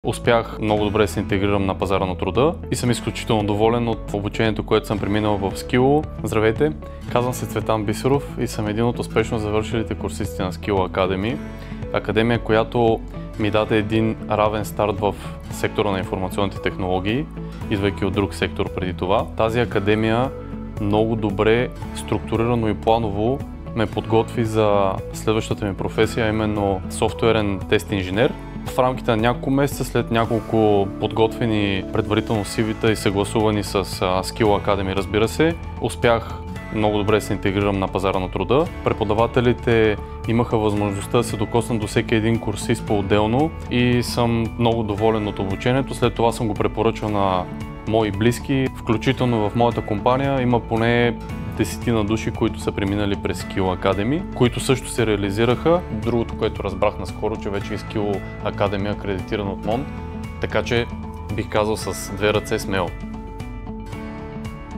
успях много добре да се интегрирам на пазара на труда и съм изключително доволен от обучението, което съм преминал в Skillo. Здравейте, казвам се Цветан Бисеров и съм един от успешно завършилите курсисти на Skillo Academy. Академия, която ми даде един равен старт в сектора на информационните технологии, идвайки от друг сектор преди това. Тази академия много добре, структурирано и планово ме подготви за следващата ми професия, именно софтуерен тест инженер. В рамките на няколко месеца, след няколко подготвени предварително CV-та и съгласувани с Skillo Academy, разбира се, успях много добре да се интегрирам на пазара на труда. Преподавателите имаха възможността да се докоснат до всеки един курсист по-отделно и съм много доволен от обучението. След това съм го препоръчал на мои близки, включително в моята компания има поне 10 души, които са преминали през Skillo Academy, които също се реализираха. Другото, което разбрах наскоро, че вече Skillo Academy е акредитиран от МОН, така че бих казал с две ръце смело.